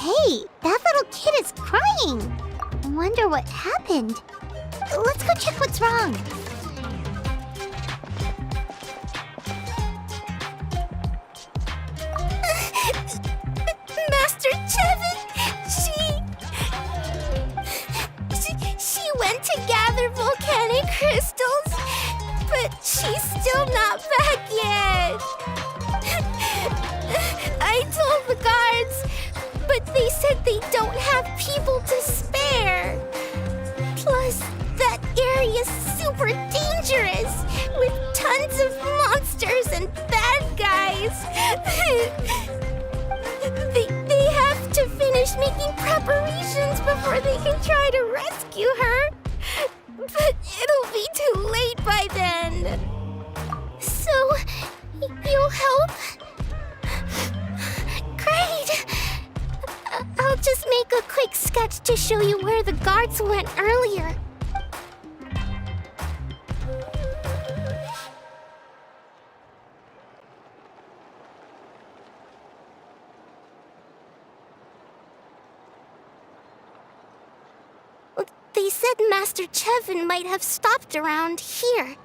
Hey, that little kid is crying. Wonder what happened. Let's go check what's wrong. Master Chevin, she went to gather volcanic crystals, but she's still not back yet. I told the guards, but they said they don't have people to spare. Plus, that area's super dangerous, with tons of monsters and bad guys. They have to finish making preparations before they can try to rescue her. But it'll be too late by then. So, you'll help? Great! I'll just make a quick sketch to show you where the guards went earlier. They said Master Chevin might have stopped around here.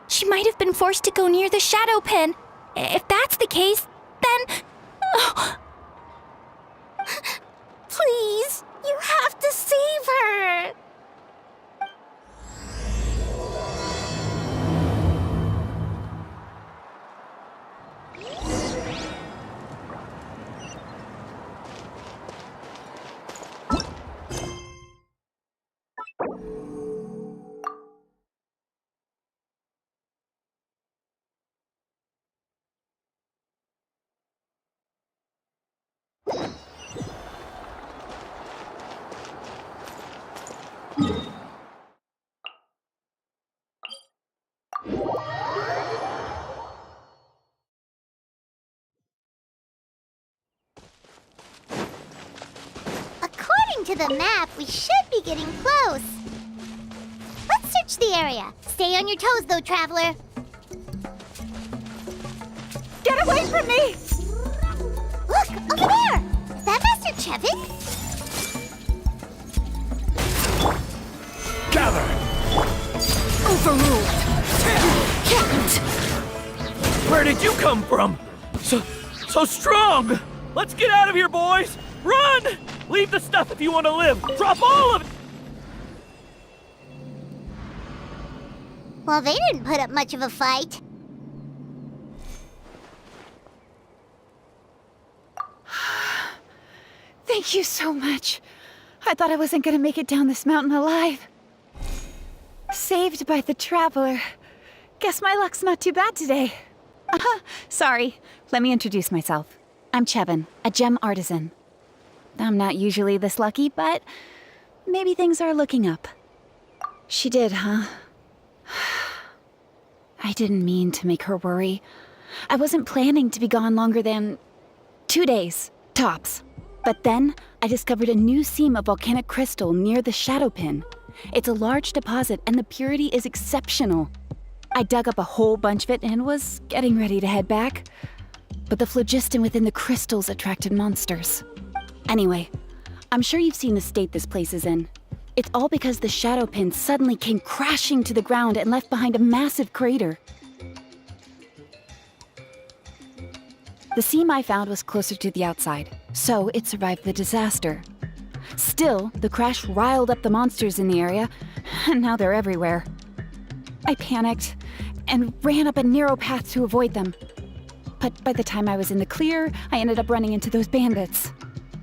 She might have been forced to go near the shadow pin. If that's the case, then... Oh. Please, you have to save her! According to the map, we should be getting close. Let's search the area. Stay on your toes, though, traveler. Get away from me! Look, over there! Is that Master Chevin? Gather! Overruled! Chant! Where did you come from? So strong! Let's get out of here, boys! Run! Leave the stuff if you want to live! Drop all of it! Well, they didn't put up much of a fight. Thank you so much. I thought I wasn't gonna make it down this mountain alive. Saved by the traveler. Guess my luck's not too bad today. Sorry. Let me introduce myself. I'm Chevin, a gem artisan. I'm not usually this lucky, but maybe things are looking up. She did, huh? I didn't mean to make her worry. I wasn't planning to be gone longer than 2 days, tops. But then, I discovered a new seam of volcanic crystal near the shadow pin. It's a large deposit and the purity is exceptional. I dug up a whole bunch of it and was getting ready to head back. But the phlogiston within the crystals attracted monsters. Anyway, I'm sure you've seen the state this place is in. It's all because the shadow pin suddenly came crashing to the ground and left behind a massive crater. The seam I found was closer to the outside, so it survived the disaster. Still, the crash riled up the monsters in the area, and now they're everywhere. I panicked and ran up a narrow path to avoid them. But by the time I was in the clear, I ended up running into those bandits.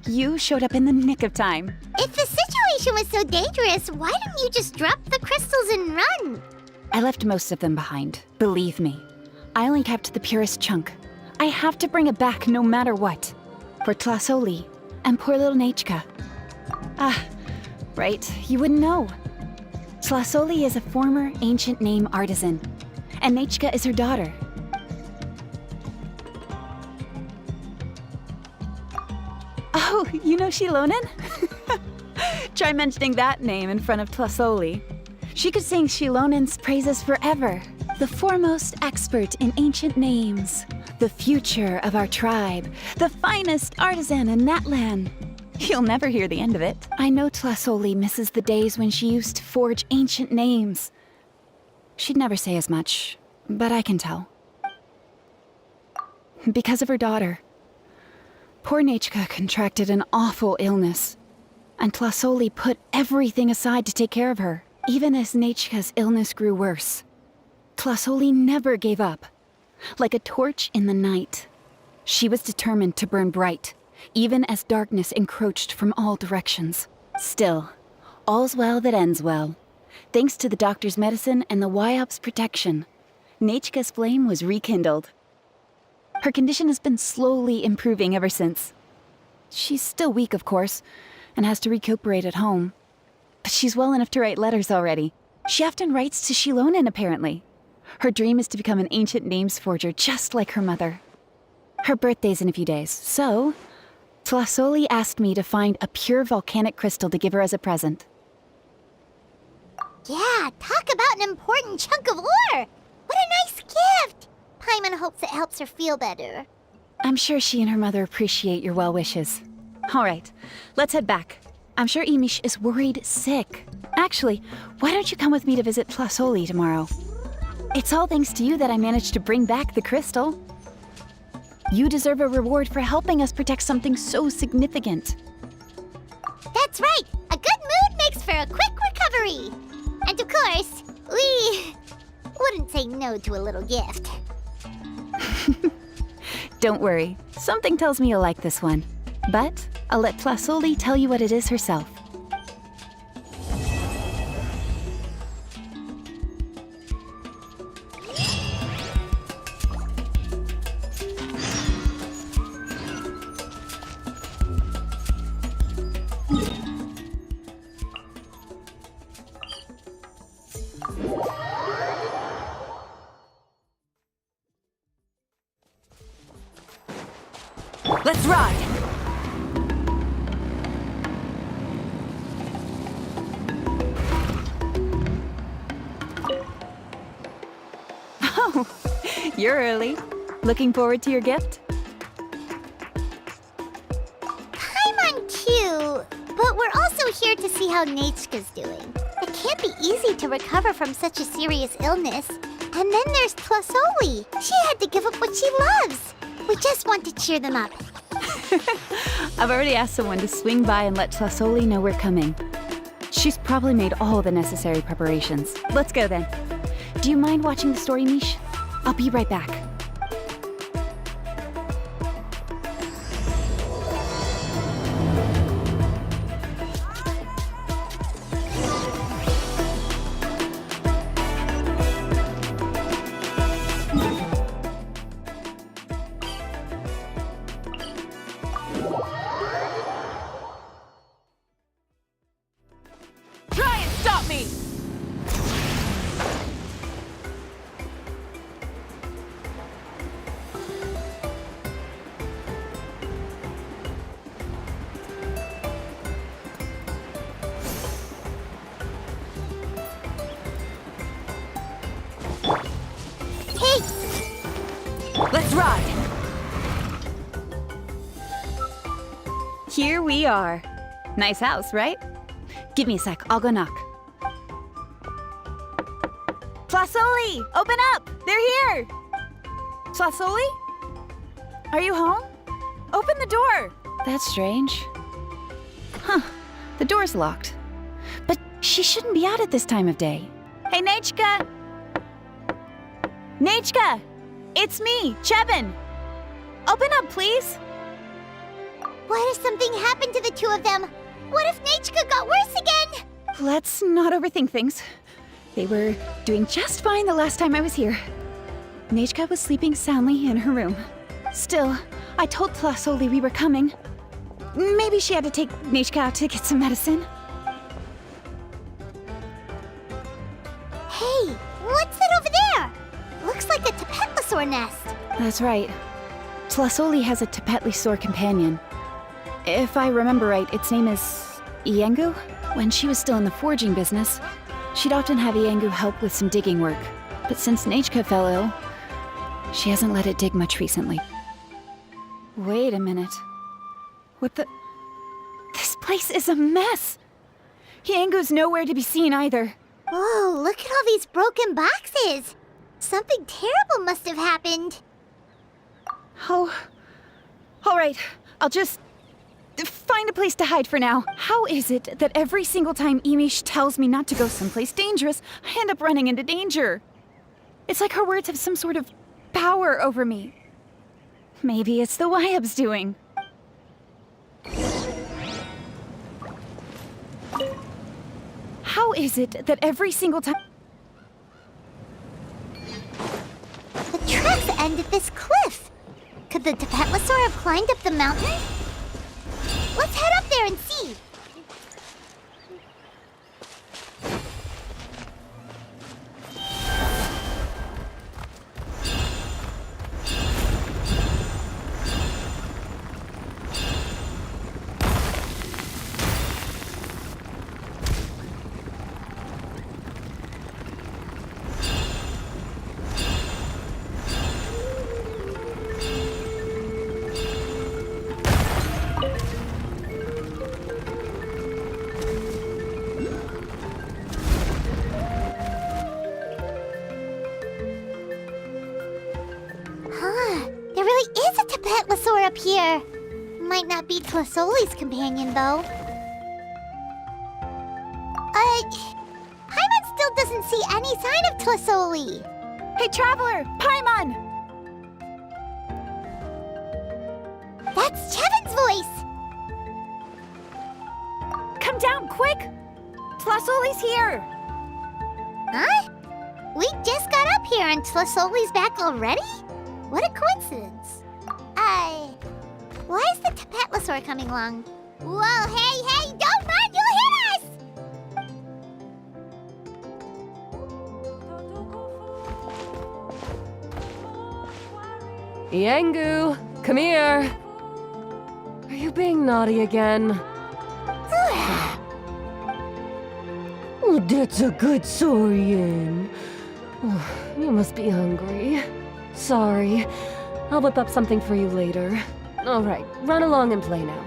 You showed up in the nick of time. If the situation was so dangerous, why didn't you just drop the crystals and run? I left most of them behind, believe me. I only kept the purest chunk. I have to bring it back no matter what. For Tlasoli and poor little Nechka. Ah, right, you wouldn't know. Tlasoli is a former ancient name artisan, and Nechka is her daughter. Oh, you know Xilonen? Try mentioning that name in front of Tlasoli. She could sing Xilonen's praises forever. the foremost expert in ancient names, the future of our tribe, the finest artisan in that land. You'll never hear the end of it. I know Tlasoli misses the days when she used to forge ancient names. She'd never say as much, but I can tell. Because of her daughter. Poor Nechka contracted an awful illness, and Tlasoli put everything aside to take care of her, even as Nechka's illness grew worse. Tlasoli never gave up. Like a torch in the night, she was determined to burn bright, even as darkness encroached from all directions. Still, all's well that ends well. Thanks to the doctor's medicine and the Wyop's protection, Nechka's flame was rekindled. Her condition has been slowly improving ever since. She's still weak, of course, and has to recuperate at home. But she's well enough to write letters already. She often writes to Xilonen, apparently. Her dream is to become an ancient names forger just like her mother. Her birthday's in a few days, so Tlasoli asked me to find a pure volcanic crystal to give her as a present. Yeah, talk about an important chunk of ore! What a nice gift! Paimon hopes it helps her feel better. I'm sure she and her mother appreciate your well wishes. All right, let's head back. I'm sure Imish is worried sick. Actually, why don't you come with me to visit Tlasoli tomorrow? It's all thanks to you that I managed to bring back the crystal. You deserve a reward for helping us protect something so significant. That's right! A good mood makes for a quick recovery! And of course, we wouldn't say no to a little gift. Don't worry, something tells me you'll like this one. But I'll let Tlasoli tell you what it is herself. Let's ride! Oh, you're early. Looking forward to your gift? Paimon cute, but we're also here to see how Nechka's doing. It can't be easy to recover from such a serious illness. And then there's Tlasoli. She had to give up what she loves. We just want to cheer them up. I've already asked someone to swing by and let Tlasoli know we're coming. She's probably made all the necessary preparations. Let's go then. Do you mind watching the story, Mish? I'll be right back. Try and stop me! Hey! Let's ride! Here we are. Nice house, right? Give me a sec, I'll go knock. Tlasoli, open up! They're here! Tlasoli? Are you home? Open the door! That's strange. Huh, the door's locked. But she shouldn't be out at this time of day. Hey, Nechka! Nechka! It's me, Chevin! Open up, please! What if something happened to the two of them? What if Nechka got worse again? Let's not overthink things. They were doing just fine the last time I was here. Nechka was sleeping soundly in her room. Still, I told Tlasoli we were coming. Maybe she had to take Nechka out to get some medicine. Hey, what's that over there? Looks like a Tapetlosaur nest. That's right. Tlasoli has a Tapetlosaur companion. If I remember right, its name is Iengu? When she was still in the forging business, she'd often have Iengu help with some digging work. But since Nachka fell ill, she hasn't let it dig much recently. Wait a minute. What the... This place is a mess! Yangu's nowhere to be seen either. Whoa, look at all these broken boxes! Something terrible must have happened. Oh... Alright, I'll just... find a place to hide for now. How is it that every single time Emish tells me not to go someplace dangerous, I end up running into danger? It's like her words have some sort of power over me. Maybe it's the Wyab's doing. How is it that every single time... The tracks end at this cliff. Could the Tapetlosaur have climbed up the mountain? Let's head up there and see. There really is a Tapetlosaur up here. Might not be Tlasoli's companion, though. Paimon still doesn't see any sign of Tlasoli. Hey, Traveler! Paimon! That's Chevin's voice! Come down, quick! Tlasoli's here! Huh? We just got up here and Tlasoli's back already? What a coincidence. Why is the Tapetlosaur coming along? Whoa, hey, don't run, you'll hit us! Yangu, come here. Are you being naughty again? Oh, that's a good Saurian. Oh, you must be hungry. Sorry. I'll whip up something for you later. All right, run along and play now.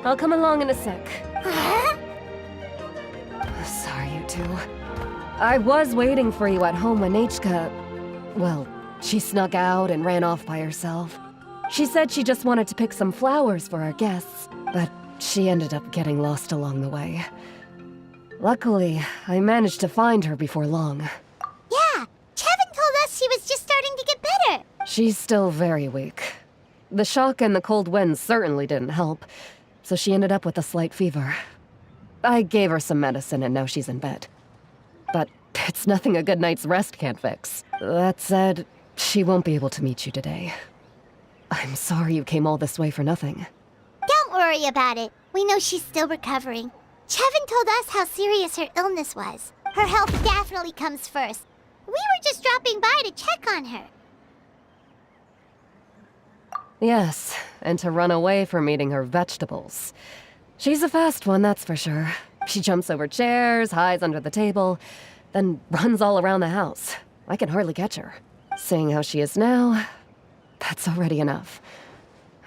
I'll come along in a sec. Sorry, you two. I was waiting for you at home when Nachka... Well, she snuck out and ran off by herself. She said she just wanted to pick some flowers for our guests, but she ended up getting lost along the way. Luckily, I managed to find her before long. Yeah, Chevin told us she was just starting to get better. She's still very weak. The shock and the cold winds certainly didn't help, so she ended up with a slight fever. I gave her some medicine and now she's in bed. But it's nothing a good night's rest can't fix. That said, she won't be able to meet you today. I'm sorry you came all this way for nothing. Don't worry about it. We know she's still recovering. Chevin told us how serious her illness was. Her health definitely comes first. We were just dropping by to check on her. Yes, and to run away from eating her vegetables. She's a fast one, that's for sure. She jumps over chairs, hides under the table, then runs all around the house. I can hardly catch her. Seeing how she is now, that's already enough.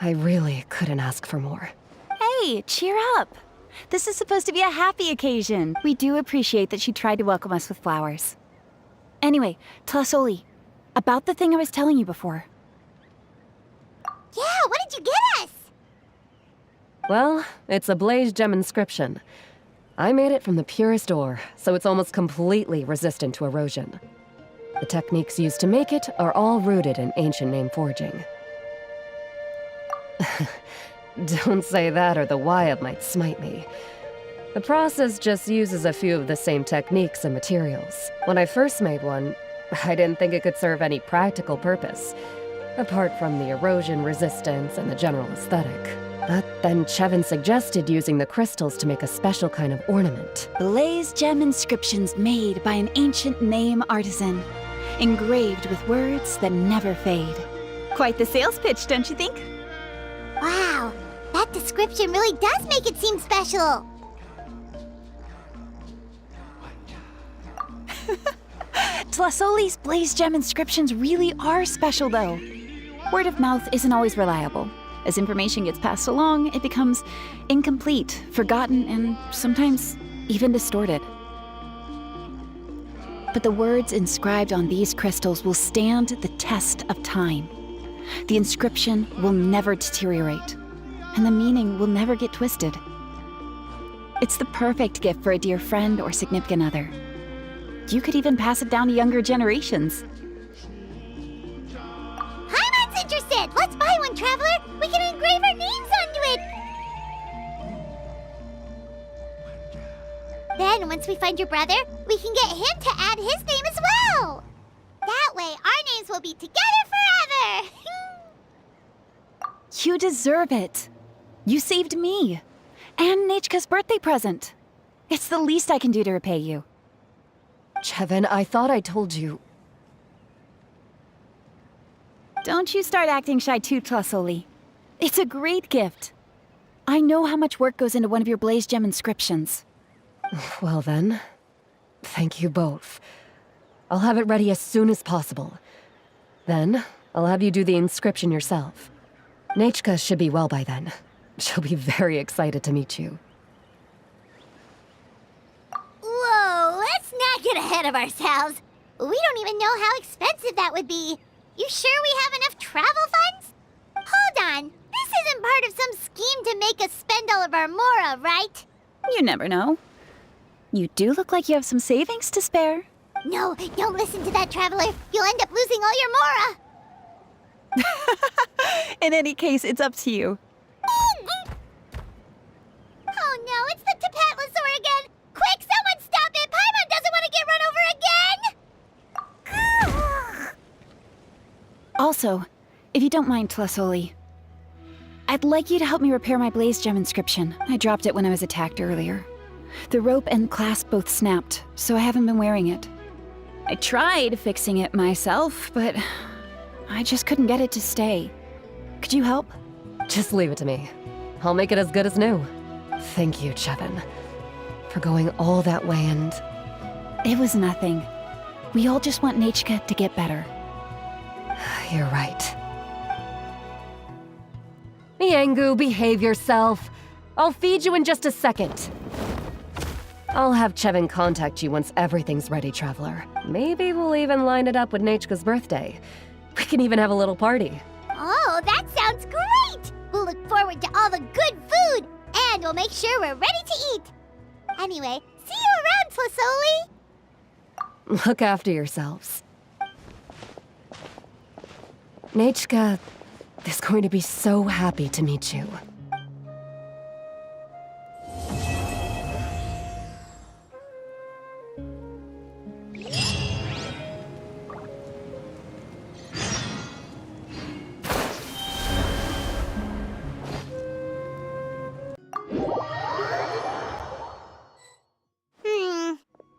I really couldn't ask for more. Hey, cheer up! This is supposed to be a happy occasion. We do appreciate that she tried to welcome us with flowers. Anyway, Tlasoli, about the thing I was telling you before. Yeah, what did you get us? Well, it's a blaze gem inscription. I made it from the purest ore, so it's almost completely resistant to erosion. The techniques used to make it are all rooted in ancient name forging. Don't say that or the Wyab might smite me. The process just uses a few of the same techniques and materials. When I first made one, I didn't think it could serve any practical purpose, apart from the erosion resistance and the general aesthetic. But then Chevin suggested using the crystals to make a special kind of ornament. Blaze gem inscriptions made by an ancient name artisan, engraved with words that never fade. Quite the sales pitch, don't you think? Wow, that description really does make it seem special. Tlasoli's Blaze Gem inscriptions really are special, though. Word of mouth isn't always reliable. As information gets passed along, it becomes incomplete, forgotten, and sometimes even distorted. But the words inscribed on these crystals will stand the test of time. The inscription will never deteriorate, and the meaning will never get twisted. It's the perfect gift for a dear friend or significant other. You could even pass it down to younger generations. Paimon's interested! Let's buy one, Traveler! We can engrave our names onto it! Then, once we find your brother, we can get him to add his name as well! That way, our names will be together forever! You deserve it. You saved me. And Nechka's birthday present. It's the least I can do to repay you. Chevin, I thought I told you. Don't you start acting shy too, Tlasoli. It's a great gift. I know how much work goes into one of your Blaze Gem inscriptions. Well then, thank you both. I'll have it ready as soon as possible. Then, I'll have you do the inscription yourself. Nechka should be well by then. She'll be very excited to meet you. Whoa, let's not get ahead of ourselves. We don't even know how expensive that would be. You sure we have enough travel funds? Hold on, this isn't part of some scheme to make us spend all of our mora, right? You never know. You do look like you have some savings to spare. No, don't listen to that, Traveler. You'll end up losing all your mora. In any case, it's up to you. Oh no, it's the Tapatlosaur again! Quick, someone stop it! Paimon doesn't want to get run over again! Also, if you don't mind, Tlasoli, I'd like you to help me repair my Blaze Gem inscription. I dropped it when I was attacked earlier. The rope and clasp both snapped, so I haven't been wearing it. I tried fixing it myself, but I just couldn't get it to stay. Could you help? Just leave it to me. I'll make it as good as new. Thank you, Chevin, for going all that way and... It was nothing. We all just want Nechka to get better. You're right. Miangu, behave yourself. I'll feed you in just a second. I'll have Chevin contact you once everything's ready, Traveler. Maybe we'll even line it up with Nechka's birthday. We can even have a little party. Oh, that sounds great! We'll look forward to all the good food, and we'll make sure we're ready to eat. Anyway, see you around, Tlasoli! Look after yourselves. Nechka is going to be so happy to meet you.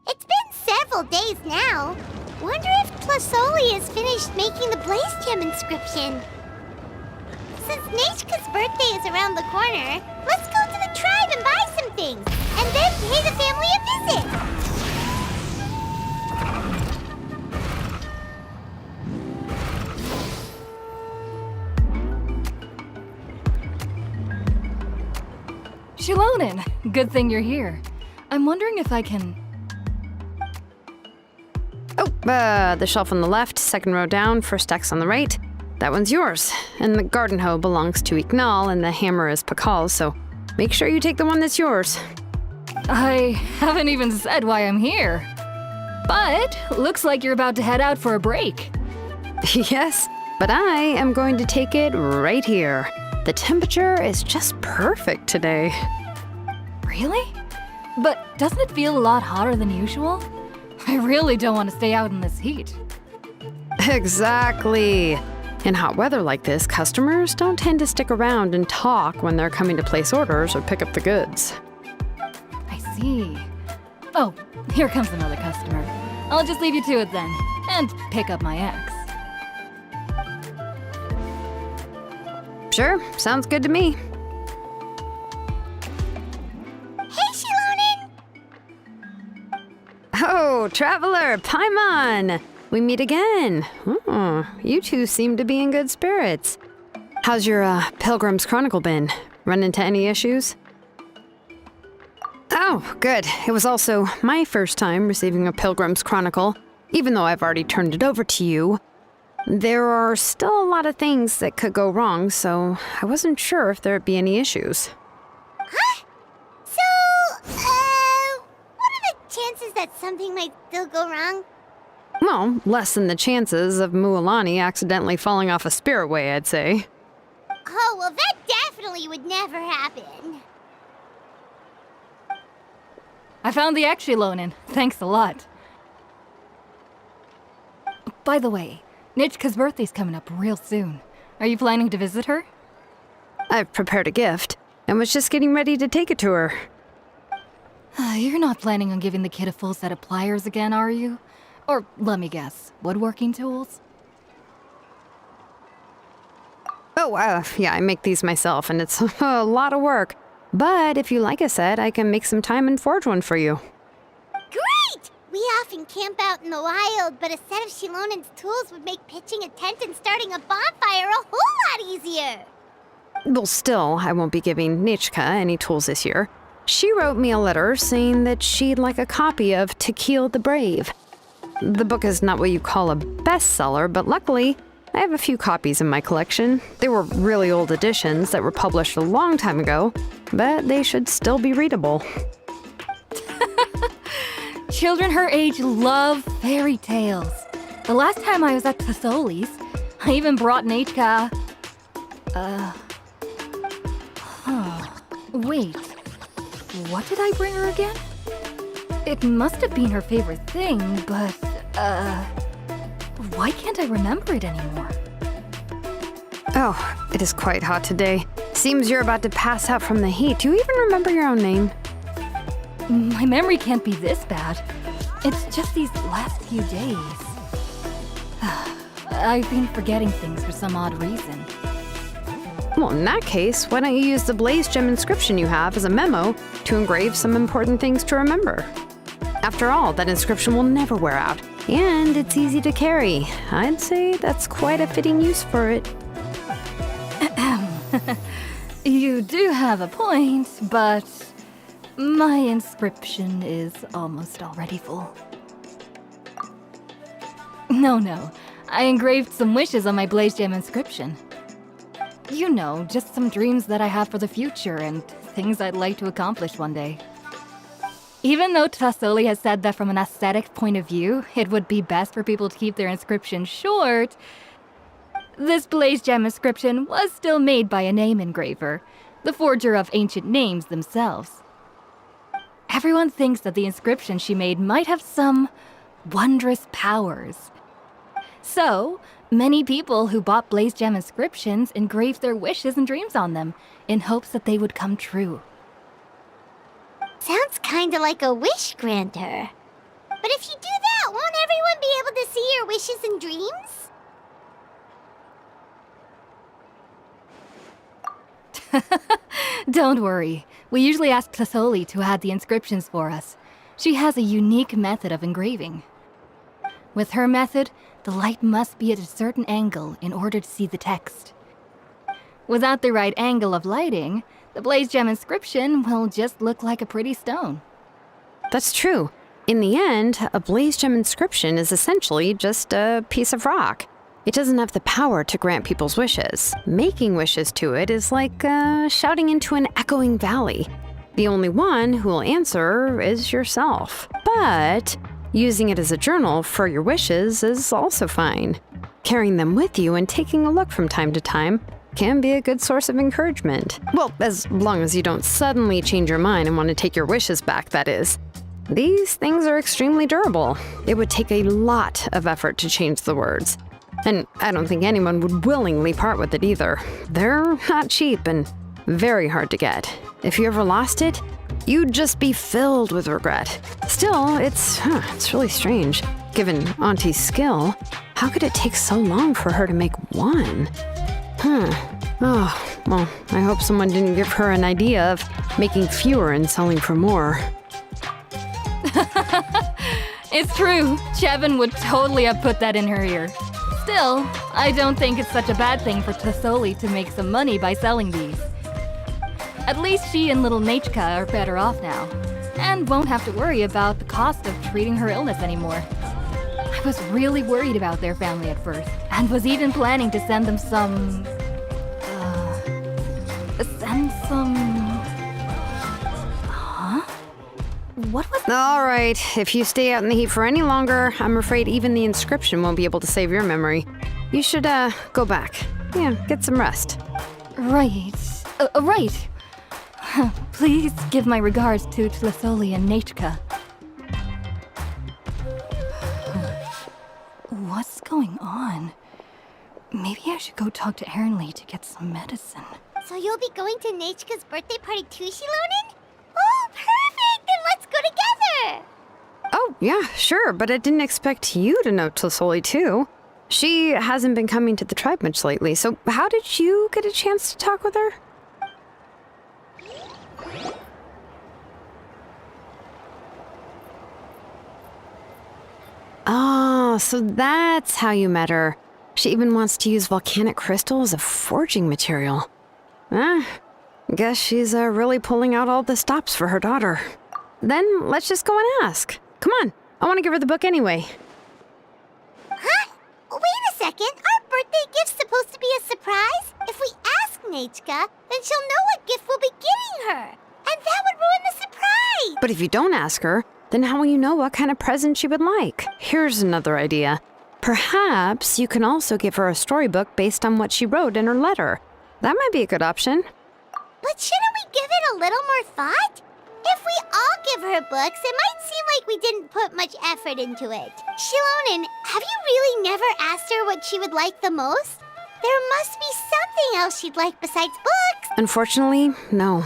It's been several days now. Wonder if Tlasoli has finished making the Blaze Gem inscription. Since Nechka's birthday is around the corner, let's go to the tribe and buy some things, and then pay the family a visit. Xilonen, good thing you're here. I'm wondering if I can... The shelf on the left, second row down, first X on the right. That one's yours. And the garden hoe belongs to Ignal, and the hammer is Pakal's, so make sure you take the one that's yours. I haven't even said why I'm here. But looks like you're about to head out for a break. Yes, but I am going to take it right here. The temperature is just perfect today. Really? But doesn't it feel a lot hotter than usual? I really don't want to stay out in this heat. Exactly. In hot weather like this, customers don't tend to stick around and talk when they're coming to place orders or pick up the goods. I see. Oh, here comes another customer. I'll just leave you to it then, and pick up my ex. Sure, sounds good to me. Hey, Xilonen! Oh, Oh, Traveler, Paimon! We meet again. Oh, you two seem to be in good spirits. How's your Pilgrim's Chronicle been? Run into any issues? Oh, good. It was also my first time receiving a Pilgrim's Chronicle, even though I've already turned it over to you. There are still a lot of things that could go wrong, so I wasn't sure if there'd be any issues. Huh? So, what are the chances that something might still go wrong? Well, less than the chances of Mualani accidentally falling off a spirit way, I'd say. Oh, well, that definitely would never happen. I found the Xilonen. Thanks a lot. By the way, Nichka's birthday's coming up real soon. Are you planning to visit her? I've prepared a gift, and was just getting ready to take it to her. You're not planning on giving the kid a full set of pliers again, are you? Or, let me guess, woodworking tools? Oh, yeah, I make these myself, and it's a lot of work. But if you like a set, I can make some time and forge one for you. Great! We often camp out in the wild, but a set of Xilonen's tools would make pitching a tent and starting a bonfire a whole lot easier. Well, still, I won't be giving Nichka any tools this year. She wrote me a letter saying that she'd like a copy of To Kill the Brave. The book is not what you call a bestseller, but luckily, I have a few copies in my collection. They were really old editions that were published a long time ago, but they should still be readable. Children her age love fairy tales. The last time I was at Patholi's, I even brought Nichka... Wait. What did I bring her again? It must have been her favorite thing, but, why can't I remember it anymore? Oh, it is quite hot today. Seems you're about to pass out from the heat. Do you even remember your own name? My memory can't be this bad. It's just these last few days. I've been forgetting things for some odd reason. Well, in that case, why don't you use the Blaze Gem inscription you have as a memo to engrave some important things to remember? After all, that inscription will never wear out, and it's easy to carry. I'd say that's quite a fitting use for it. You do have a point, but my inscription is almost already full. No. I engraved some wishes on my Blaze Gem inscription. You know, just some dreams that I have for the future and things I'd like to accomplish one day. Even though Tassoli has said that from an aesthetic point of view, it would be best for people to keep their inscription short, this Blaze Gem inscription was still made by a name engraver, the forger of ancient names themselves. Everyone thinks that the inscription she made might have some wondrous powers. So, many people who bought Blaze Gem inscriptions engraved their wishes and dreams on them, in hopes that they would come true. Sounds kinda like a wish granter. But if you do that, won't everyone be able to see your wishes and dreams? Don't worry. We usually ask Tassoli to add the inscriptions for us. She has a unique method of engraving. With her method, the light must be at a certain angle in order to see the text. Without the right angle of lighting, the Blaze Gem inscription will just look like a pretty stone. That's true. In the end, a Blaze Gem inscription is essentially just a piece of rock. It doesn't have the power to grant people's wishes. Making wishes to it is like shouting into an echoing valley. The only one who will answer is yourself. But using it as a journal for your wishes is also fine. Carrying them with you and taking a look from time to time can be a good source of encouragement. Well, as long as you don't suddenly change your mind and want to take your wishes back, that is. These things are extremely durable. It would take a lot of effort to change the words. And I don't think anyone would willingly part with it either. They're not cheap and very hard to get. If you ever lost it, you'd just be filled with regret. Still, it's really strange. Given Auntie's skill, how could it take so long for her to make one? Oh, well, I hope someone didn't give her an idea of making fewer and selling for more. It's true. Chevin would totally have put that in her ear. Still, I don't think it's such a bad thing for Tasoli to make some money by selling these. At least she and little Nachka are better off now, and won't have to worry about the cost of treating her illness anymore. I was really worried about their family at first, and was even planning to send them some... What was that? All right, if you stay out in the heat for any longer, I'm afraid even the inscription won't be able to save your memory. You should, go back. Yeah, get some rest. Right. Right. Please give my regards to Tlisoli and Nachka. What's going on? Maybe I should go talk to Ernly to get some medicine. So you'll be going to Nachka's birthday party too, Xilonen? Oh, perfect! Then let's go together! Oh, yeah, sure, but I didn't expect you to know Tlisoli too. She hasn't been coming to the tribe much lately, so how did you get a chance to talk with her? Oh, so that's how you met her. She even wants to use volcanic crystal as a forging material. Guess she's really pulling out all the stops for her daughter. Then let's just go and ask. Come on, I want to give her the book anyway. Huh? Wait a second. Our birthday gift's supposed to be a surprise? If we ask Nachka, then she'll know what gift we'll be getting her. And that would ruin the surprise! But if you don't ask her, then how will you know what kind of present she would like? Here's another idea. Perhaps you can also give her a storybook based on what she wrote in her letter. That might be a good option. But shouldn't we give it a little more thought? If we all give her books, it might seem like we didn't put much effort into it. Xilonen, have you really never asked her what she would like the most? There must be something else she'd like besides books. Unfortunately, no.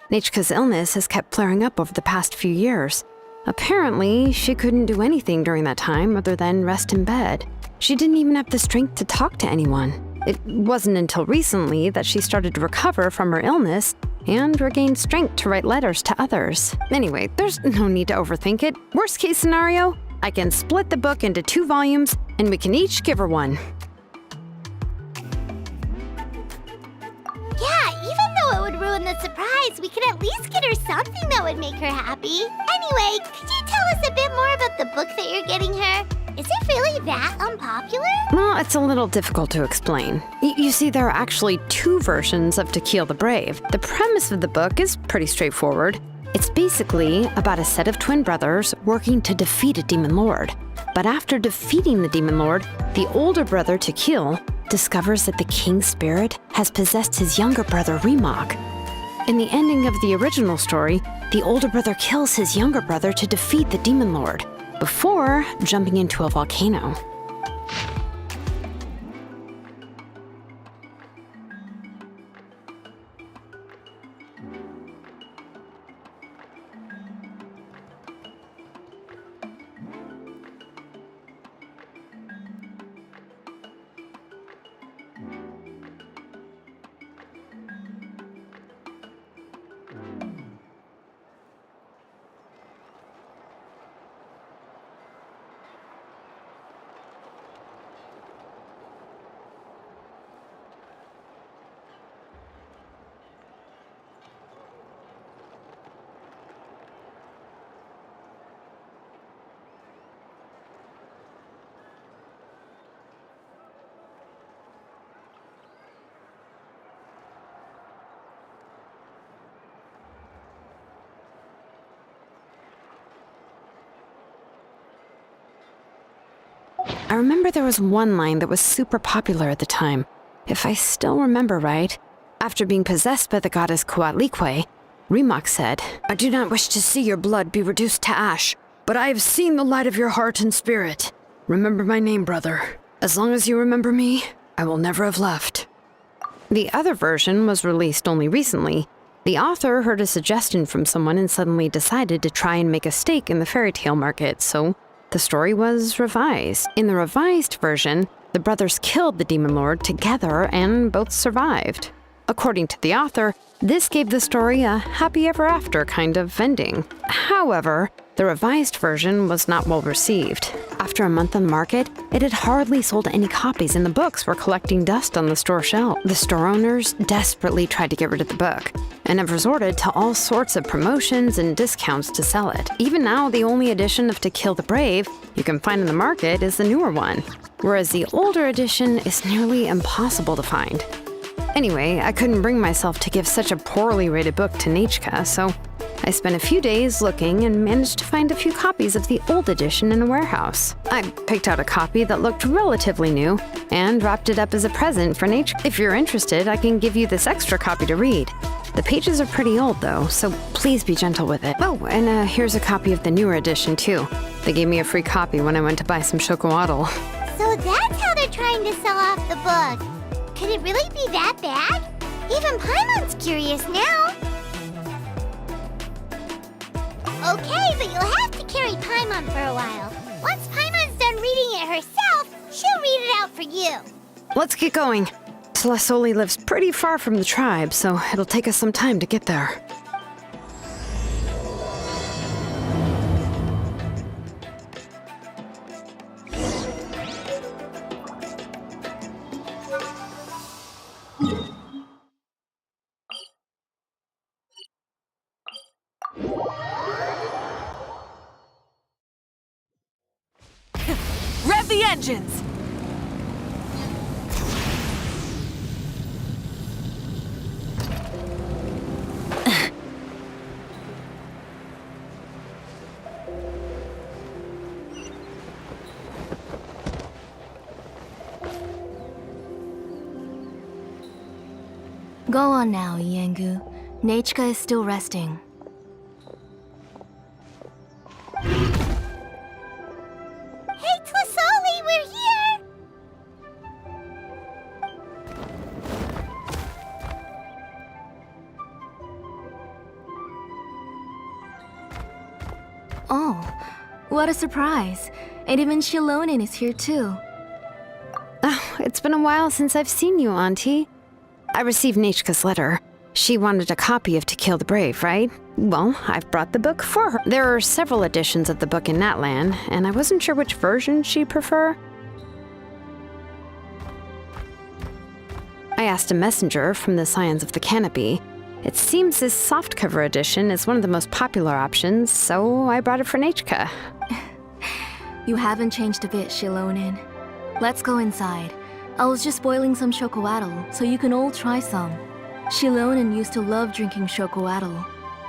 Nachka's illness has kept flaring up over the past few years. Apparently, she couldn't do anything during that time other than rest in bed. She didn't even have the strength to talk to anyone. It wasn't until recently that she started to recover from her illness and regained strength to write letters to others. Anyway, there's no need to overthink it. Worst case scenario, I can split the book into 2 volumes and we can each give her one. Yeah, even though it would ruin the surprise, we could at least get her something that would make her happy. Anyway, could you tell us a bit more about the book that you're getting her? Is it really that unpopular? Well, it's a little difficult to explain. You see, there are actually 2 versions of To Kill the Brave. The premise of the book is pretty straightforward. It's basically about a set of twin brothers working to defeat a demon lord. But after defeating the demon lord, the older brother, To Kill, discovers that the king's spirit has possessed his younger brother, Remok. In the ending of the original story, the older brother kills his younger brother to defeat the demon lord, before jumping into a volcano. I remember there was one line that was super popular at the time. If I still remember right, after being possessed by the goddess Coatlicue, Remok said, "I do not wish to see your blood be reduced to ash, but I have seen the light of your heart and spirit. Remember my name, brother. As long as you remember me, I will never have left." The other version was released only recently. The author heard a suggestion from someone and suddenly decided to try and make a stake in the fairy tale market, so the story was revised. In the revised version, the brothers killed the demon lord together and both survived. According to the author, this gave the story a happy ever after kind of ending. However, the revised version was not well received. After a month on the market, it had hardly sold any copies and the books were collecting dust on the store shelf. The store owners desperately tried to get rid of the book and have resorted to all sorts of promotions and discounts to sell it. Even now, the only edition of To Kill the Brave you can find in the market is the newer one, whereas the older edition is nearly impossible to find. Anyway, I couldn't bring myself to give such a poorly rated book to Nechka, so I spent a few days looking and managed to find a few copies of the old edition in a warehouse. I picked out a copy that looked relatively new and wrapped it up as a present for Nechka. If you're interested, I can give you this extra copy to read. The pages are pretty old though, so please be gentle with it. Oh, and here's a copy of the newer edition too. They gave me a free copy when I went to buy some chocolatl. So that's how they're trying to sell off the book. Could it really be that bad? Even Paimon's curious now. Okay, but you'll have to carry Paimon for a while. Once Paimon's done reading it herself, she'll read it out for you. Let's get going. Telesoli lives pretty far from the tribe, so it'll take us some time to get there. Rev the engines! Go on now, Yengu. Nechka is still resting. Hey, Tlasoli, we're here! Oh, what a surprise. And even Xilonen is here too. Oh, it's been a while since I've seen you, Auntie. I received Nechka's letter. She wanted a copy of To Kill the Brave, right? Well, I've brought the book for her. There are several editions of the book in Natlan, and I wasn't sure which version she'd prefer. I asked a messenger from the Scions of the Canopy. It seems this softcover edition is one of the most popular options, so I brought it for Nechka. You haven't changed a bit, Xilonen. Let's go inside. I was just boiling some chocolatl, so you can all try some. Xilonen used to love drinking chocolatl.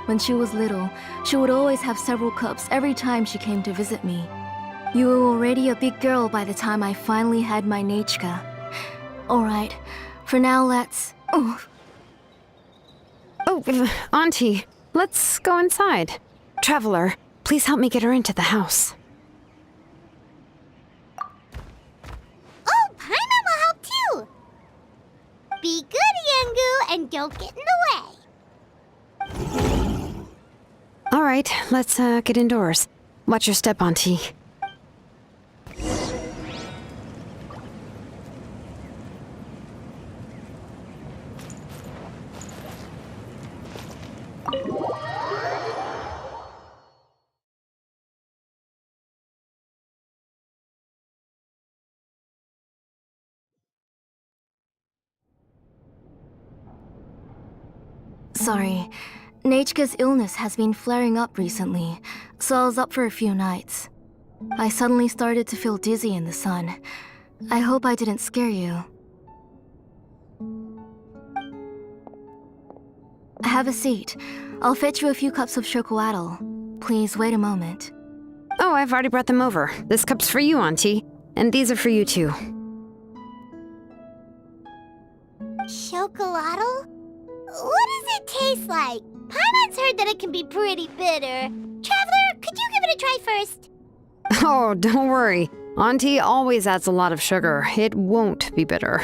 When she was little, she would always have several cups every time she came to visit me. You were already a big girl by the time I finally had my Nechka. Alright, for now let's... Oh, Auntie, let's go inside. Traveler, please help me get her into the house. Oh, Paimon will help too! Be good, Yengu, and don't get in the way. All right, let's get indoors. Watch your step, Auntie. sorry. Nechka's illness has been flaring up recently, so I was up for a few nights. I suddenly started to feel dizzy in the sun. I hope I didn't scare you. Have a seat. I'll fetch you a few cups of chocolatl. Please wait a moment. Oh, I've already brought them over. This cup's for you, Auntie. And these are for you, too. Chocolatl? What does it taste like? Paimon's heard that it can be pretty bitter. Traveler, could you give it a try first? Oh, don't worry. Auntie always adds a lot of sugar. It won't be bitter.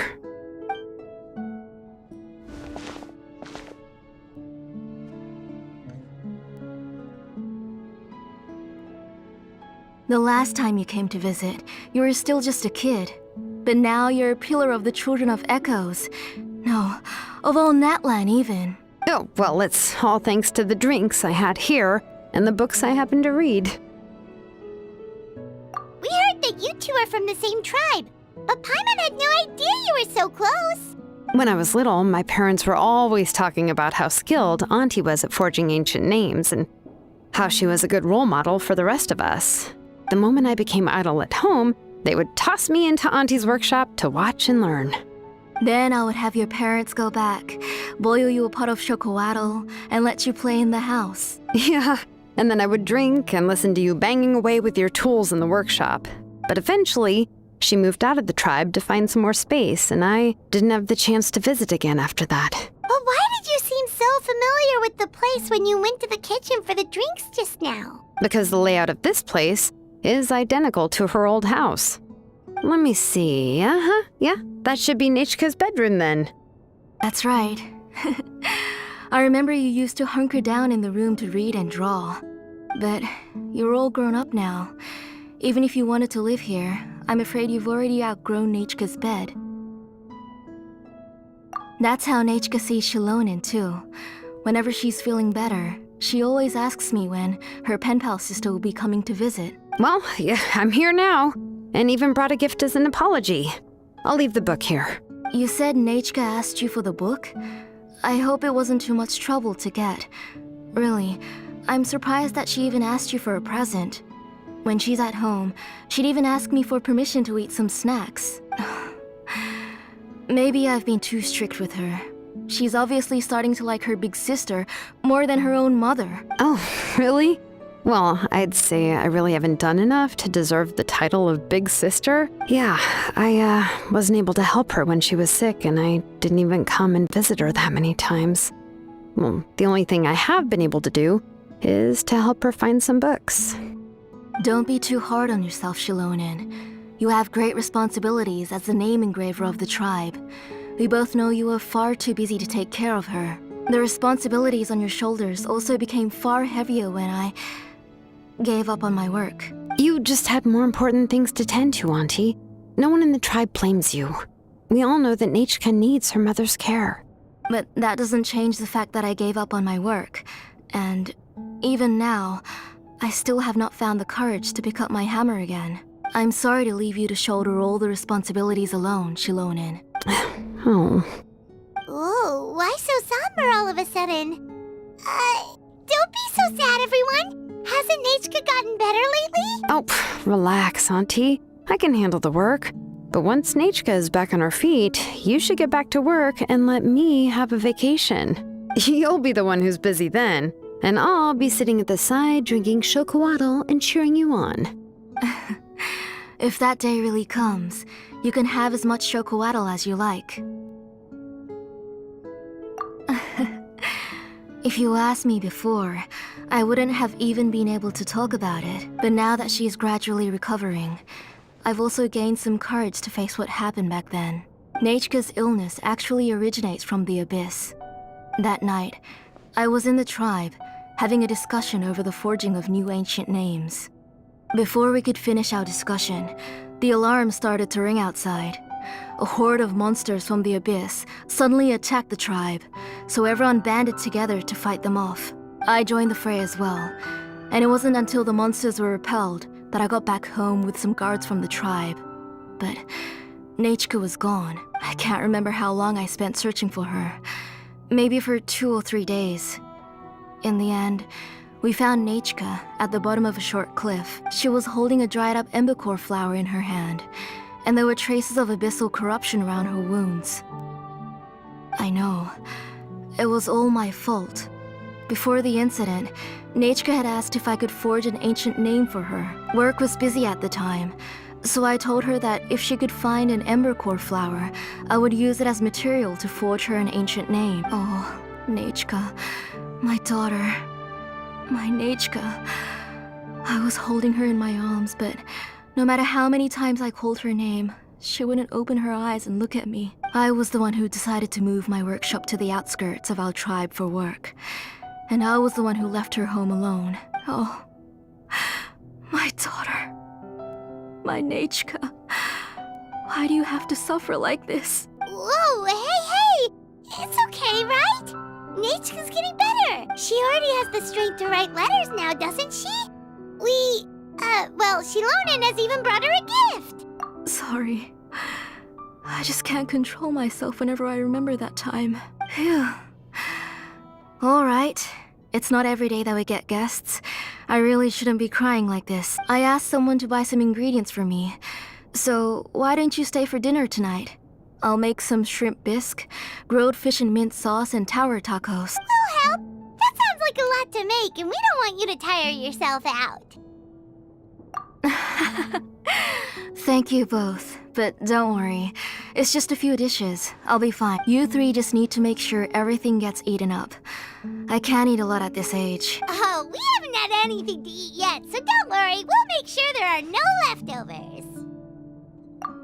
The last time you came to visit, you were still just a kid. But now you're a pillar of the Children of Echoes. No, Of all Natlan, even. Oh, well, it's all thanks to the drinks I had here and the books I happened to read. We heard that you two are from the same tribe, but Paimon had no idea you were so close. When I was little, my parents were always talking about how skilled Auntie was at forging ancient names and how she was a good role model for the rest of us. The moment I became idle at home, they would toss me into Auntie's workshop to watch and learn. Then I would have your parents go back, boil you a pot of chocolatl, and let you play in the house. Yeah, and then I would drink and listen to you banging away with your tools in the workshop. But eventually, she moved out of the tribe to find some more space, and I didn't have the chance to visit again after that. But why did you seem so familiar with the place when you went to the kitchen for the drinks just now? Because the layout of this place is identical to her old house. Let me see. Yeah, that should be Nechka's bedroom then. That's right. I remember you used to hunker down in the room to read and draw. But you're all grown up now. Even if you wanted to live here, I'm afraid you've already outgrown Nechka's bed. That's how Nechka sees Xilonen too. Whenever she's feeling better, she always asks me when her pen pal sister will be coming to visit. Well, yeah, I'm here now, and even brought a gift as an apology. I'll leave the book here. You said Nechka asked you for the book? I hope it wasn't too much trouble to get. Really, I'm surprised that she even asked you for a present. When she's at home, she'd even ask me for permission to eat some snacks. Maybe I've been too strict with her. She's obviously starting to like her big sister more than her own mother. Oh, really? Well, I'd say I really haven't done enough to deserve the title of big sister. Yeah, I wasn't able to help her when she was sick, and I didn't even come and visit her that many times. Well, the only thing I have been able to do is to help her find some books. Don't be too hard on yourself, Xilonen. You have great responsibilities as the name engraver of the tribe. We both know you are far too busy to take care of her. The responsibilities on your shoulders also became far heavier when I gave up on my work. You just had more important things to tend to, Auntie. No one in the tribe blames you. We all know that Nechka needs her mother's care. But that doesn't change the fact that I gave up on my work. And even now, I still have not found the courage to pick up my hammer again. I'm sorry to leave you to shoulder all the responsibilities alone, Xilonen. Oh. Ooh, why so somber all of a sudden? Don't be so sad, everyone. Hasn't Nechka gotten better lately? Oh, relax, Auntie. I can handle the work. But once Nechka is back on her feet, you should get back to work and let me have a vacation. You'll be the one who's busy then, and I'll be sitting at the side drinking chocolatl and cheering you on. If that day really comes, you can have as much chocolatl as you like. If you asked me before, I wouldn't have even been able to talk about it. But now that she's gradually recovering, I've also gained some courage to face what happened back then. Nechka's illness actually originates from the Abyss. That night, I was in the tribe, having a discussion over the forging of new ancient names. Before we could finish our discussion, the alarm started to ring outside. A horde of monsters from the Abyss suddenly attacked the tribe, so everyone banded together to fight them off. I joined the fray as well, and it wasn't until the monsters were repelled that I got back home with some guards from the tribe. But Nechka was gone. I can't remember how long I spent searching for her. Maybe for 2 or 3 days. In the end, we found Nechka at the bottom of a short cliff. She was holding a dried-up embercore flower in her hand, and there were traces of abyssal corruption around her wounds. I know. It was all my fault. Before the incident, Nechka had asked if I could forge an ancient name for her. Work was busy at the time, so I told her that if she could find an embercore flower, I would use it as material to forge her an ancient name. Oh, Nechka, my daughter. My Nechka. I was holding her in my arms, but no matter how many times I called her name, she wouldn't open her eyes and look at me. I was the one who decided to move my workshop to the outskirts of our tribe for work. And I was the one who left her home alone. Oh, my daughter. My Nechka. Why do you have to suffer like this? Whoa, hey! It's okay, right? Nichika's getting better. She already has the strength to write letters now, doesn't she? Well, Xilonen has even brought her a gift. Sorry. I just can't control myself whenever I remember that time. Phew. Alright. It's not every day that we get guests. I really shouldn't be crying like this. I asked someone to buy some ingredients for me. So, why don't you stay for dinner tonight? I'll make some shrimp bisque, grilled fish and mint sauce, and tower tacos. We'll help. That sounds like a lot to make, and we don't want you to tire yourself out. Thank you both, but don't worry. It's just a few dishes. I'll be fine. You three just need to make sure everything gets eaten up. I can't eat a lot at this age. Oh, we haven't had anything to eat yet, so don't worry. We'll make sure there are no leftovers.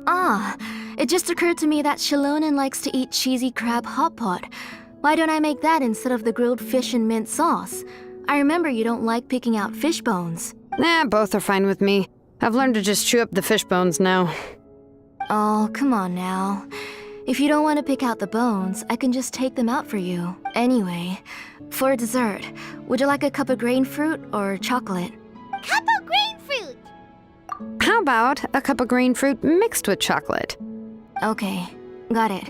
Ah, it just occurred to me that Xilonen likes to eat cheesy crab hot pot. Why don't I make that instead of the grilled fish and mint sauce? I remember you don't like picking out fish bones. Nah, both are fine with me. I've learned to just chew up the fish bones now. Oh, come on now. If you don't want to pick out the bones, I can just take them out for you. Anyway, for dessert, would you like a cup of grain fruit or chocolate? Cup of grain fruit! How about a cup of green fruit mixed with chocolate? Okay, got it.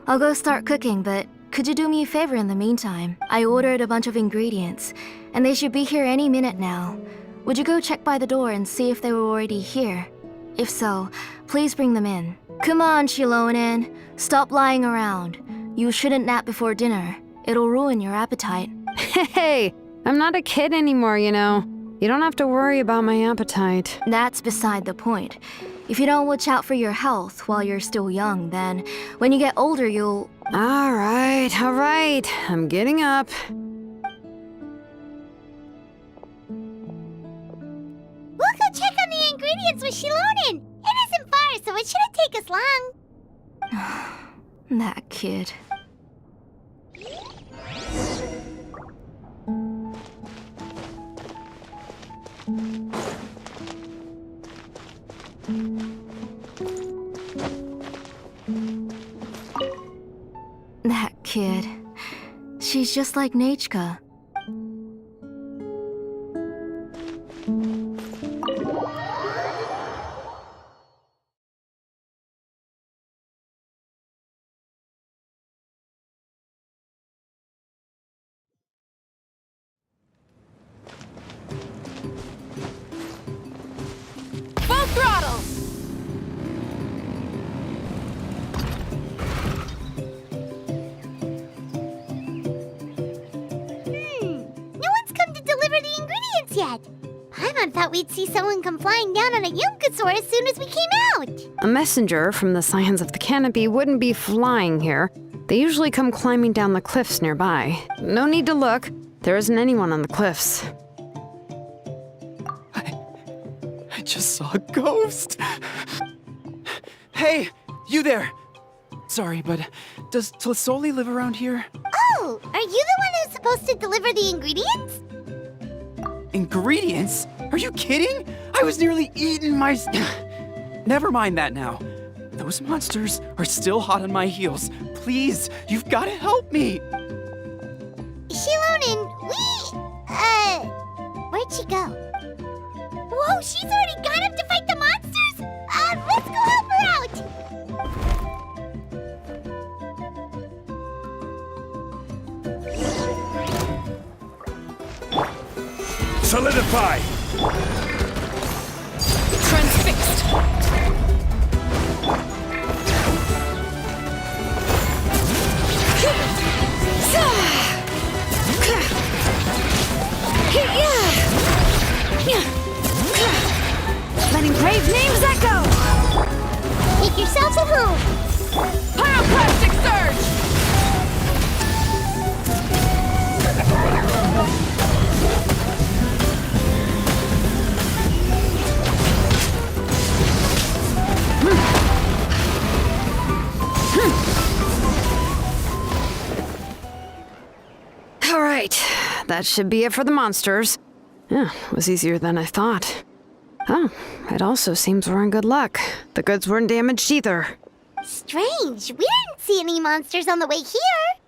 I'll go start cooking, but could you do me a favor in the meantime? I ordered a bunch of ingredients, and they should be here any minute now. Would you go check by the door and see if they were already here? If so, please bring them in. Come on, Xilonen. Stop lying around. You shouldn't nap before dinner. It'll ruin your appetite. Hey, I'm not a kid anymore, you know. You don't have to worry about my appetite. That's beside the point. If you don't watch out for your health while you're still young, then when you get older, you'll... All right. I'm getting up. We'll go check on the ingredients with Xilonen. It isn't far, so it shouldn't take us long. That kid. That kid. She's just like Nichika. Full throttle! No one's come to deliver the ingredients yet. Paimon thought we'd see someone come flying down on a Yunkasaur as soon as we came out. A messenger from the Scions of the Canopy wouldn't be flying here. They usually come climbing down the cliffs nearby. No need to look. There isn't anyone on the cliffs. I just saw a ghost. Hey, you there. Sorry, but does Tlisoli live around here? Oh, are you the one who's supposed to deliver the ingredients? Ingredients? Are you kidding? I was nearly eating my... Never mind that now. Those monsters are still hot on my heels. Please, you've got to help me. Xilonen, where'd she go? Whoa, she's already gone up to fight the monsters? Let's go help her out! Solidify! Transfixed! Letting brave names echo! Make yourselves at home! Pyroclastic surge! All right, that should be it for the monsters. Yeah, it was easier than I thought. Oh, it also seems we're in good luck. The goods weren't damaged either. Strange, we didn't see any monsters on the way here.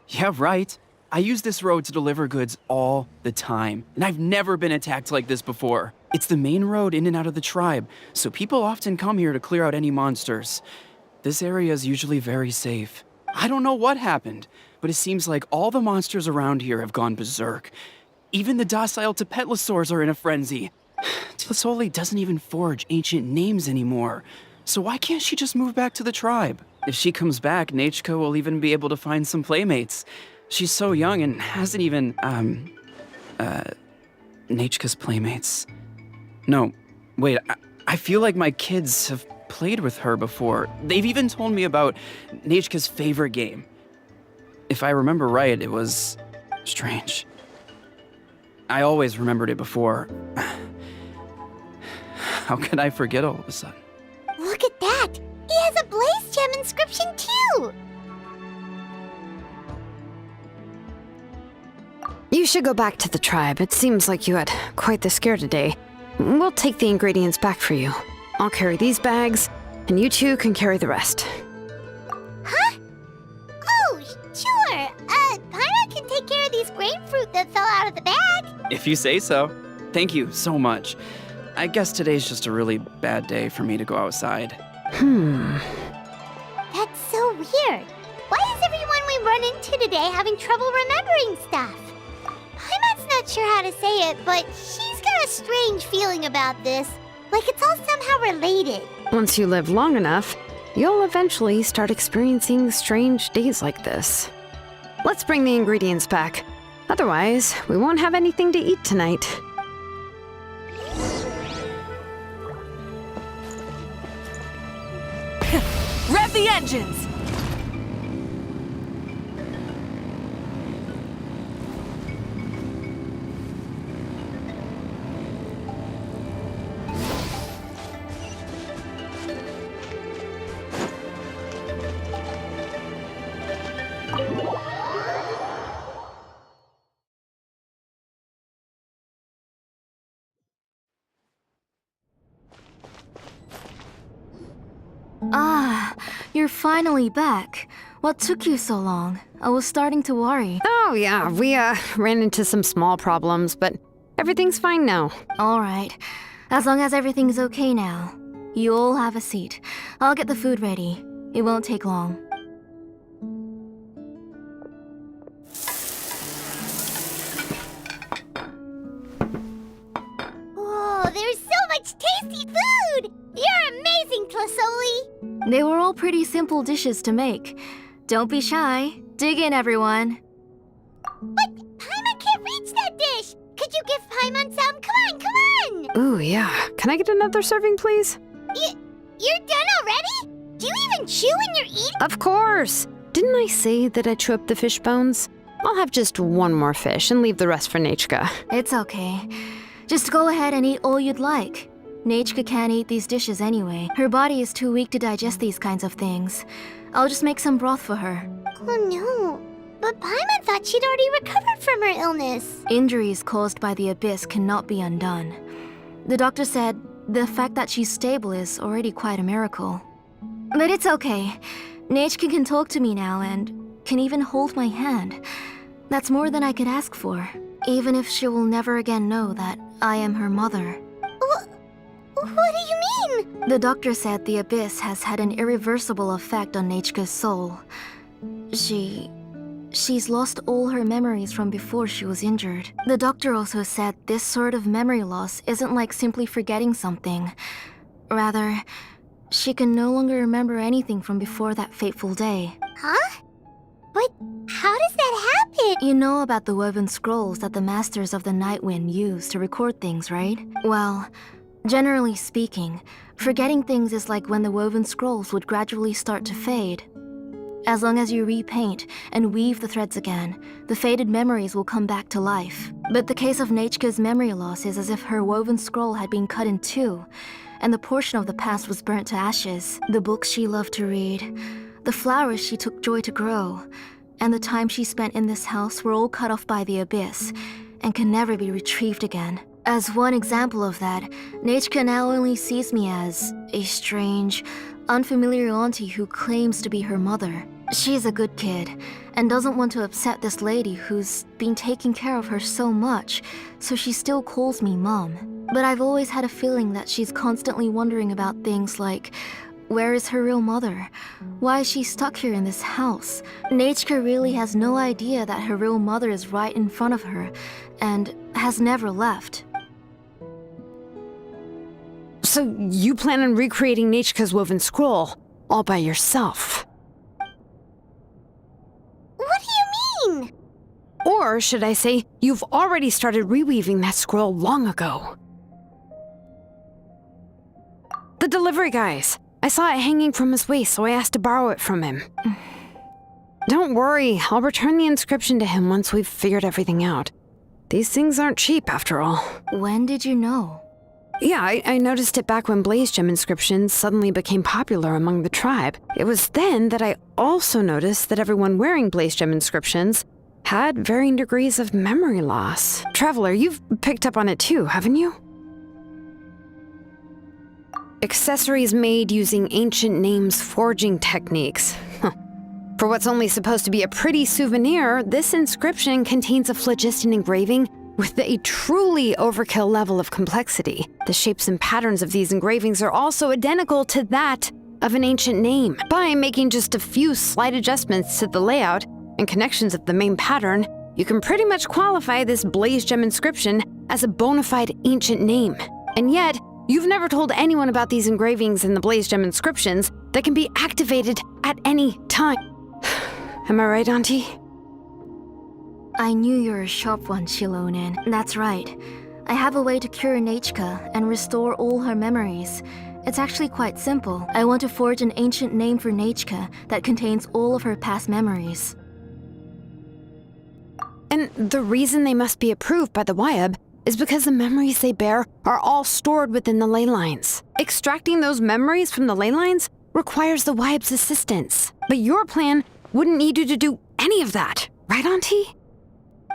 Yeah, right. I use this road to deliver goods all the time, and I've never been attacked like this before. It's the main road in and out of the tribe, so people often come here to clear out any monsters. This area is usually very safe. I don't know what happened, but it seems like all the monsters around here have gone berserk. Even the docile Tepetlosaurs are in a frenzy. Tlisoli doesn't even forge ancient names anymore, so why can't she just move back to the tribe? If she comes back, Nachka will even be able to find some playmates. She's so young and hasn't even, Nachka's playmates. No, wait, I feel like my kids have played with her before. They've even told me about Nachka's favorite game. If I remember right, it was strange. I always remembered it before. How could I forget all of a sudden? Look at that! He has a Blaze Gem inscription too! You should go back to the tribe. It seems like you had quite the scare today. We'll take the ingredients back for you. I'll carry these bags, and you two can carry the rest. Huh? Oh, sure. Paimon can take care of these grapefruit that fell out of the bag. If you say so. Thank you so much. I guess today's just a really bad day for me to go outside. That's so weird. Why is everyone we run into today having trouble remembering stuff? Paimon's not sure how to say it, but she's got a strange feeling about this. Like it's all somehow related. Once you live long enough, you'll eventually start experiencing strange days like this. Let's bring the ingredients back. Otherwise, we won't have anything to eat tonight. Rev the engines! Ah, you're finally back. What took you so long? I was starting to worry. Oh yeah, we ran into some small problems, but everything's fine now. All right. As long as everything's okay now. You all have a seat. I'll get the food ready. It won't take long. Whoa, there's so much tasty food! You're amazing, Tlisoli! They were all pretty simple dishes to make. Don't be shy. Dig in, everyone. But Paimon can't reach that dish! Could you give Paimon some? Come on! Ooh, yeah. Can I get another serving, please? You're done already? Do you even chew when you're eating? Of course! Didn't I say that I chew up the fish bones? I'll have just one more fish and leave the rest for Nachka. It's okay. Just go ahead and eat all you'd like. Nachka can't eat these dishes anyway. Her body is too weak to digest these kinds of things. I'll just make some broth for her. Oh no. But Paimon thought she'd already recovered from her illness. Injuries caused by the abyss cannot be undone. The doctor said the fact that she's stable is already quite a miracle. But it's okay. Nachka can talk to me now and can even hold my hand. That's more than I could ask for, even if she will never again know that I am her mother. What do you mean? The doctor said the abyss has had an irreversible effect on Nachka's soul. She's lost all her memories from before she was injured. The doctor also said this sort of memory loss isn't like simply forgetting something. Rather, she can no longer remember anything from before that fateful day. Huh? But how does that happen? You know about the woven scrolls that the Masters of the Night Wind use to record things, right? Well, generally speaking, forgetting things is like when the woven scrolls would gradually start to fade. As long as you repaint and weave the threads again, the faded memories will come back to life. But the case of Nachka's memory loss is as if her woven scroll had been cut in two, and the portion of the past was burnt to ashes. The books she loved to read, the flowers she took joy to grow, and the time she spent in this house were all cut off by the abyss, and can never be retrieved again. As one example of that, Nachka now only sees me as a strange, unfamiliar auntie who claims to be her mother. She's a good kid, and doesn't want to upset this lady who's been taking care of her so much, so she still calls me Mom. But I've always had a feeling that she's constantly wondering about things like, where is her real mother? Why is she stuck here in this house? Nechka really has no idea that her real mother is right in front of her, and has never left. So you plan on recreating Nechka's woven scroll all by yourself? What do you mean? Or should I say, you've already started reweaving that scroll long ago? The delivery guys. I saw it hanging from his waist, so I asked to borrow it from him. Don't worry, I'll return the inscription to him once we've figured everything out. These things aren't cheap, after all. When did you know? Yeah, I noticed it back when blaze gem inscriptions suddenly became popular among the tribe. It was then that I also noticed that everyone wearing blaze gem inscriptions had varying degrees of memory loss. Traveler, you've picked up on it too, haven't you? Accessories made using ancient names forging techniques. For what's only supposed to be a pretty souvenir, this inscription contains a phlogiston engraving with a truly overkill level of complexity. The shapes and patterns of these engravings are also identical to that of an ancient name. By making just a few slight adjustments to the layout and connections of the main pattern, you can pretty much qualify this blaze gem inscription as a bona fide ancient name. And yet, you've never told anyone about these engravings in the blaze gem inscriptions that can be activated at any time. Am I right, Auntie? I knew you're a sharp one, Xilonen. That's right. I have a way to cure Nechka and restore all her memories. It's actually quite simple. I want to forge an ancient name for Nechka that contains all of her past memories. And the reason they must be approved by the Wyab is because the memories they bear are all stored within the ley lines. Extracting those memories from the ley lines requires the Wyab's assistance. But your plan wouldn't need you to do any of that, right, Auntie?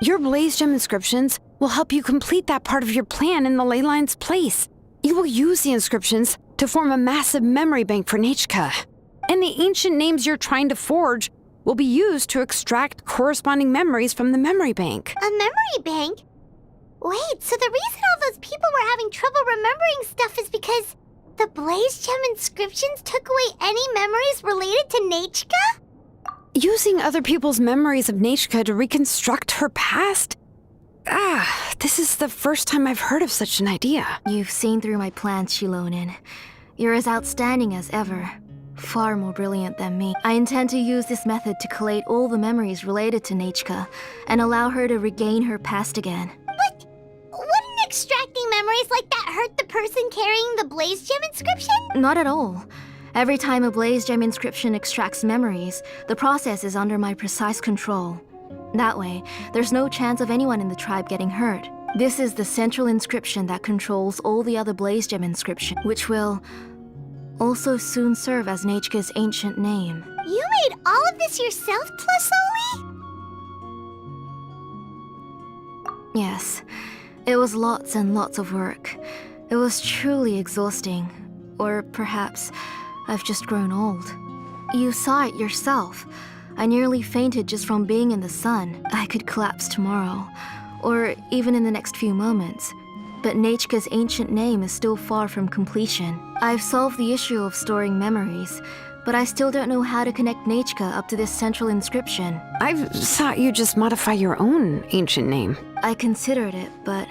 Your blaze gem inscriptions will help you complete that part of your plan in the ley line's place. You will use the inscriptions to form a massive memory bank for Nechka. And the ancient names you're trying to forge will be used to extract corresponding memories from the memory bank. A memory bank? Wait, so the reason all those people were having trouble remembering stuff is because the blaze gem inscriptions took away any memories related to Nechka? Using other people's memories of Nechka to reconstruct her past? This is the first time I've heard of such an idea. You've seen through my plans, Xilonen. You're as outstanding as ever. Far more brilliant than me. I intend to use this method to collate all the memories related to Nechka and allow her to regain her past again. But wouldn't extracting memories like that hurt the person carrying the blaze gem inscription? Not at all. Every time a blaze gem inscription extracts memories, the process is under my precise control. That way, there's no chance of anyone in the tribe getting hurt. This is the central inscription that controls all the other blaze gem inscription, which will also soon serve as Nechka's ancient name. You made all of this yourself, plus Oli? Yes, it was lots and lots of work. It was truly exhausting. Or perhaps I've just grown old. You saw it yourself. I nearly fainted just from being in the sun. I could collapse tomorrow, or even in the next few moments. But Nechka's ancient name is still far from completion. I've solved the issue of storing memories, but I still don't know how to connect Nechka up to this central inscription. I thought you'd just modify your own ancient name. I considered it, but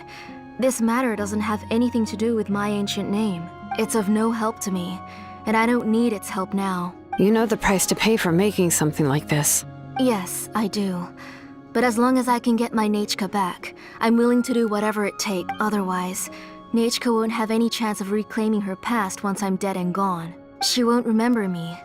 this matter doesn't have anything to do with my ancient name. It's of no help to me, and I don't need its help now. You know the price to pay for making something like this. Yes, I do. But as long as I can get my Nechka back, I'm willing to do whatever it takes. Otherwise, Nechka won't have any chance of reclaiming her past once I'm dead and gone. She won't remember me,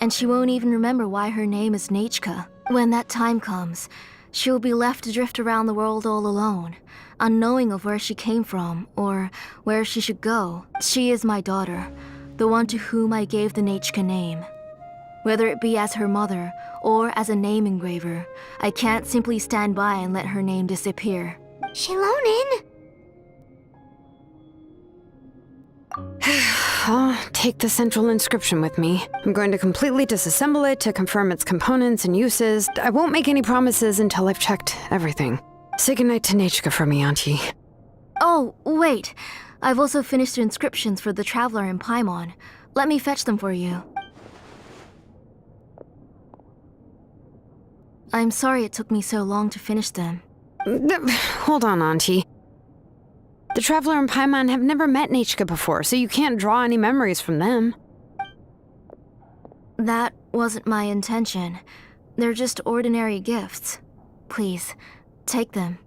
and she won't even remember why her name is Nechka. When that time comes, she will be left to drift around the world all alone, unknowing of where she came from or where she should go. She is my daughter, the one to whom I gave the Nechka name. Whether it be as her mother or as a name engraver, I can't simply stand by and let her name disappear. Xilonen! I'll take the central inscription with me. I'm going to completely disassemble it to confirm its components and uses. I won't make any promises until I've checked everything. Say goodnight to Nechka for me, Auntie. Oh, wait. I've also finished the inscriptions for the Traveler in Paimon. Let me fetch them for you. I'm sorry it took me so long to finish them. Hold on, Auntie. The Traveler and Paimon have never met Nechka before, so you can't draw any memories from them. That wasn't my intention. They're just ordinary gifts. Please, take them.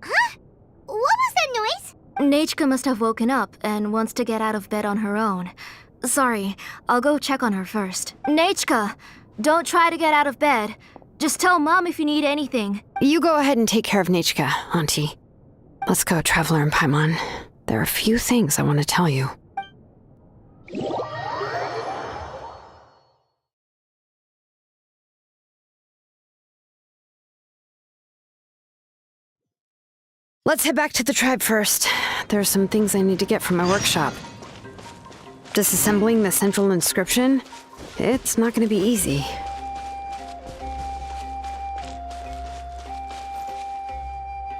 Huh? What was that noise? Nechka must have woken up and wants to get out of bed on her own. Sorry, I'll go check on her first. Nechka! Don't try to get out of bed. Just tell Mom if you need anything. You go ahead and take care of Nechka, Auntie. Let's go, Traveler and Paimon. There are a few things I want to tell you. Let's head back to the tribe first. There are some things I need to get from my workshop. Disassembling the central inscription? It's not going to be easy.